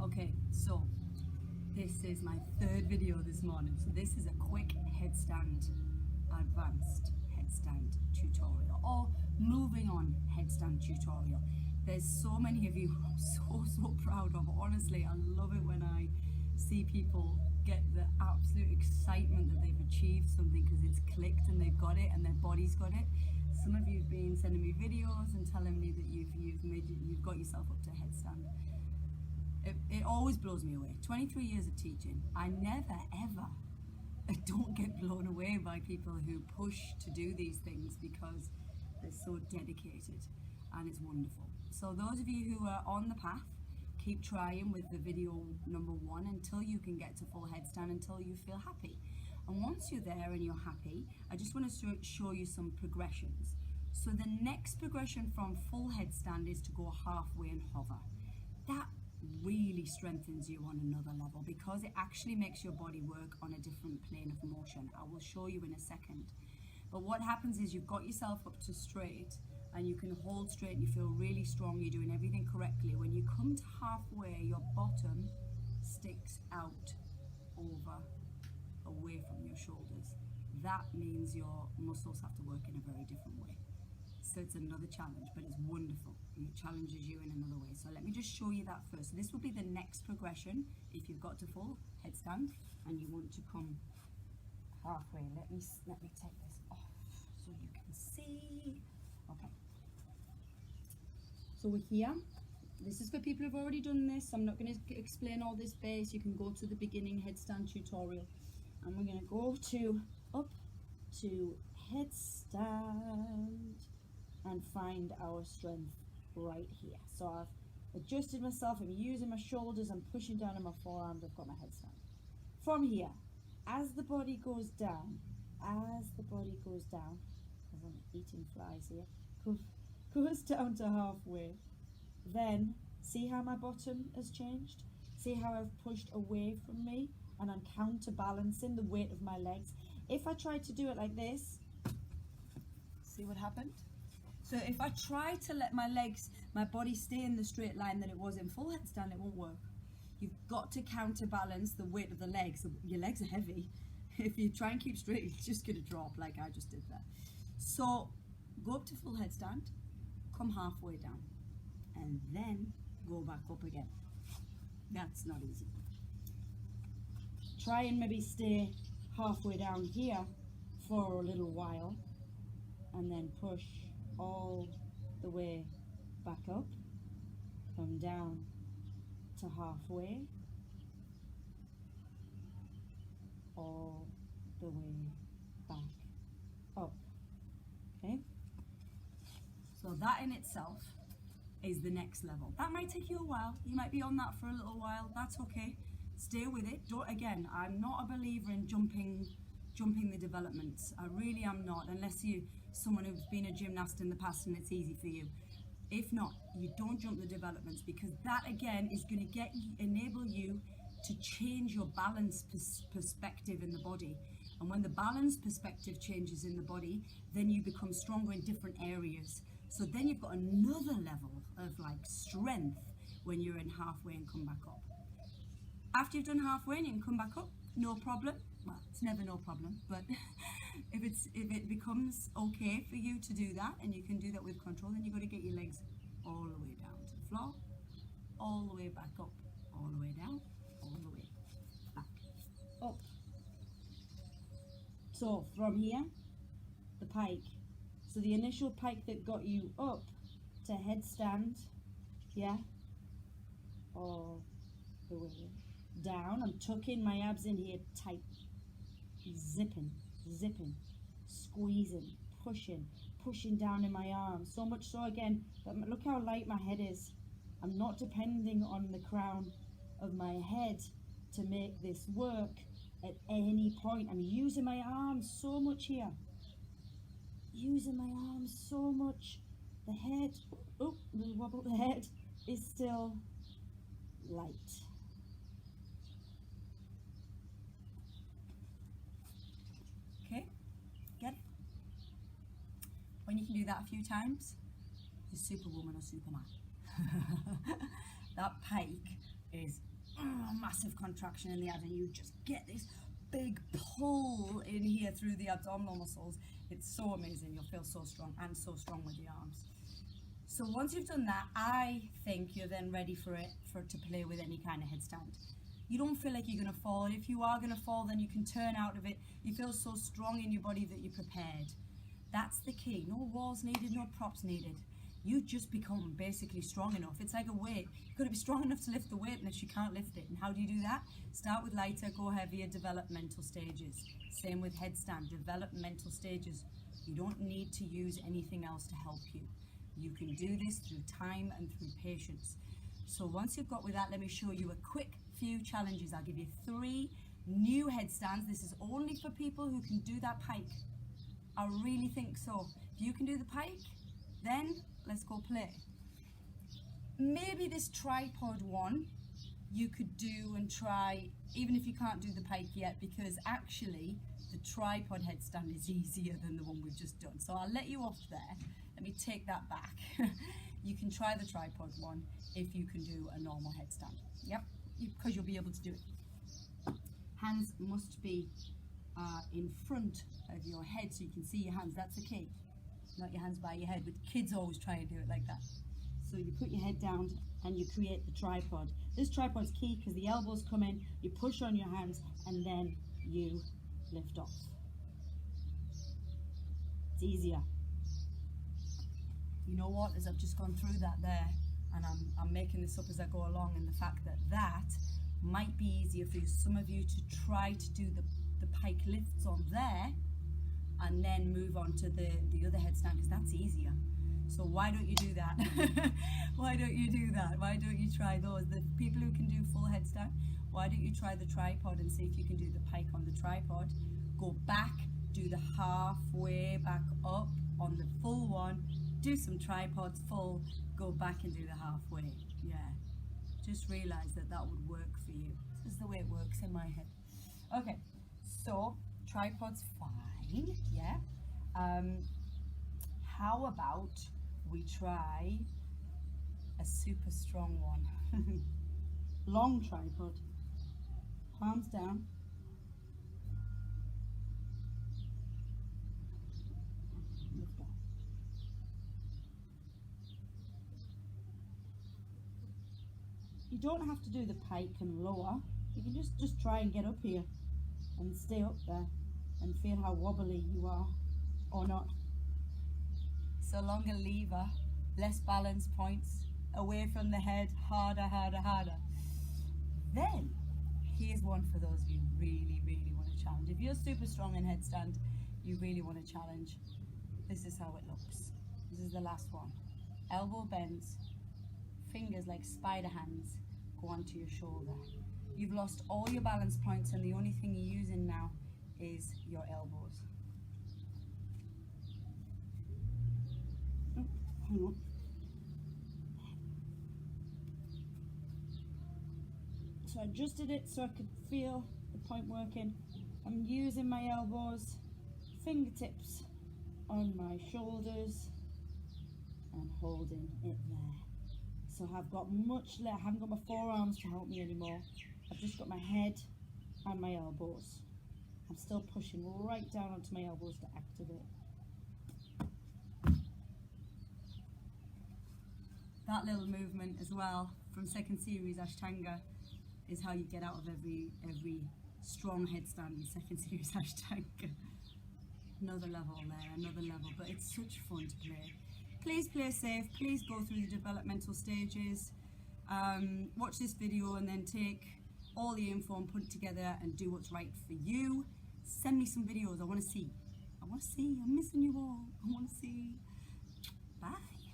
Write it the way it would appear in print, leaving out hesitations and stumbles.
Okay, so this is my third video this morning. So this is a quick headstand, advanced headstand tutorial, or moving on headstand tutorial. There's so many of you I'm so proud of. Honestly, I love it when I see people get the absolute excitement that they've achieved something because it's clicked and they've got it and their body's got it. Some of you have been sending me videos and telling me that you've got yourself up to a headstand. It always blows me away. 23 years of teaching, I don't get blown away by people who push to do these things because they're so dedicated, and it's wonderful. So those of you who are on the path, keep trying with the video number 1 until you can get to full headstand, until you feel happy. And once you're there and you're happy, I just want to show you some progressions. So the next progression from full headstand is to go halfway and hover. That really strengthens you on another level because it actually makes your body work on a different plane of motion. I will show you in a second. But what happens is you've got yourself up to straight and you can hold straight and you feel really strong, you're doing everything correctly. When you come to halfway, your bottom sticks out away from your shoulders. That means your muscles have to work in a very different way. So it's another challenge, but it's wonderful. It challenges you in another way. So let me just show you that first. So this will be the next progression if you've got to full headstand and you want to come halfway. Let me take this off so you can see. Okay. So we're here. This is for people who've already done this. I'm not going to explain all this base. You can go to the beginning headstand tutorial. And we're going to go up to headstand and find our strength right here. So I've adjusted myself, I'm using my shoulders, I'm pushing down on my forearms, I've got my headstand. From here, as the body goes down, as I'm eating flies here, goes down to halfway, then see how my bottom has changed? See how I've pushed away from me and I'm counterbalancing the weight of my legs. If I try to do it like this, see what happened? So if I try to let my body stay in the straight line that it was in full headstand, it won't work. You've got to counterbalance the weight of the legs. Your legs are heavy. If you try and keep straight, you're just gonna drop like I just did there. So go up to full headstand, come halfway down, and then go back up again. That's not easy. Try and maybe stay halfway down here for a little while, and then push all the way back up, come down to halfway, all the way back up. Okay, so that in itself is the next level. That might take you a while. You might be on that for a little while. That's okay. Stay with it. Again, I'm not a believer in jumping the developments. I really am not, unless you're someone who's been a gymnast in the past and it's easy for you. If not, you don't jump the developments, because that again is going to enable you to change your balance perspective in the body. And when the balance perspective changes in the body, then you become stronger in different areas. So then you've got another level of like strength when you're in halfway and come back up. After you've done halfway and you can come back up, no problem. Well, it's never no problem, but if it becomes okay for you to do that and you can do that with control, then you've got to get your legs all the way down to the floor, all the way back up, all the way down, all the way back up. So from here, the pike. So the initial pike that got you up to headstand, yeah, all the way down. I'm tucking my abs in here tight, zipping, squeezing, pushing down in my arms. So much so again, that look how light my head is. I'm not depending on the crown of my head to make this work at any point. I'm using my arms so much here. Using my arms so much. The head, oh, little wobble, the head is still light. Okay, get it? When you can do that a few times, you're Superwoman or Superman. That pike is massive contraction in the abs, and you just get this big pull in here through the abdominal muscles. It's so amazing. You'll feel so strong, and so strong with the arms. So once you've done that, I think you're then ready for it to play with any kind of headstand. You don't feel like you're going to fall, and if you are going to fall, then you can turn out of it. You feel so strong in your body that you're prepared. That's the key. No walls needed, no props needed. You just become basically strong enough. It's like a weight. You've got to be strong enough to lift the weight unless you can't lift it. And how do you do that? Start with lighter, go heavier, developmental stages. Same with headstand, developmental stages. You don't need to use anything else to help you. You can do this through time and through patience. So once you've got with that, let me show you a quick few challenges. I'll give you 3 new headstands. This is only for people who can do that pike. I really think so. If you can do the pike, then let's go play. Maybe this tripod one you could do and try, even if you can't do the pike yet, because actually the tripod headstand is easier than the one we've just done. So I'll let you off there. Let me take that back. You can try the tripod one if you can do a normal headstand. Yep, because you'll be able to do it. Hands must be in front of your head so you can see your hands. That's the key. Not your hands by your head, but kids always try and do it like that. So you put your head down and you create the tripod. This tripod's key because the elbows come in, you push on your hands, and then you lift off. It's easier. You know what, as I've just gone through that there, and I'm making this up as I go along, and the fact that that might be easier for you, some of you, to try to do the pike lifts on there and then move on to the other headstand, because that's easier. So why don't you do that? Why don't you do that? Why don't you try those? The people who can do full headstand, why don't you try the tripod and see if you can do the pike on the tripod? Go back, do the halfway back up on the full one, do some tripods full, go back and do the halfway. Yeah, just realize that that would work for you. This is the way it works in my head. Okay, so tripod's fine, yeah. How about we try a super strong one? Long tripod, palms down. Lift off. You don't have to do the pike and lower. You can just try and get up here and stay up there and feel how wobbly you are or not. So longer lever, less balance points, away from the head, harder, harder, harder. Then, here's one for those of you who really, really want to challenge. If you're super strong in headstand, you really want to challenge. This is how it looks. This is the last one. Elbow bends, fingers like spider hands go onto your shoulder. You've lost all your balance points, and the only thing you're using now is your elbows. Hang on. So I adjusted it so I could feel the point working. I'm using my elbows, fingertips on my shoulders, and holding it there. So I've got much less. I haven't got my forearms to help me anymore. I've just got my head and my elbows. I'm still pushing right down onto my elbows to activate. That little movement as well from second series Ashtanga is how you get out of every strong headstand in second series Ashtanga. Another level there, another level, but it's such fun to play. Please play safe, please go through the developmental stages, watch this video and then take all the info and put it together and do what's right for you. Send me some videos, I want to see. I'm missing you all, I want to see. Bye.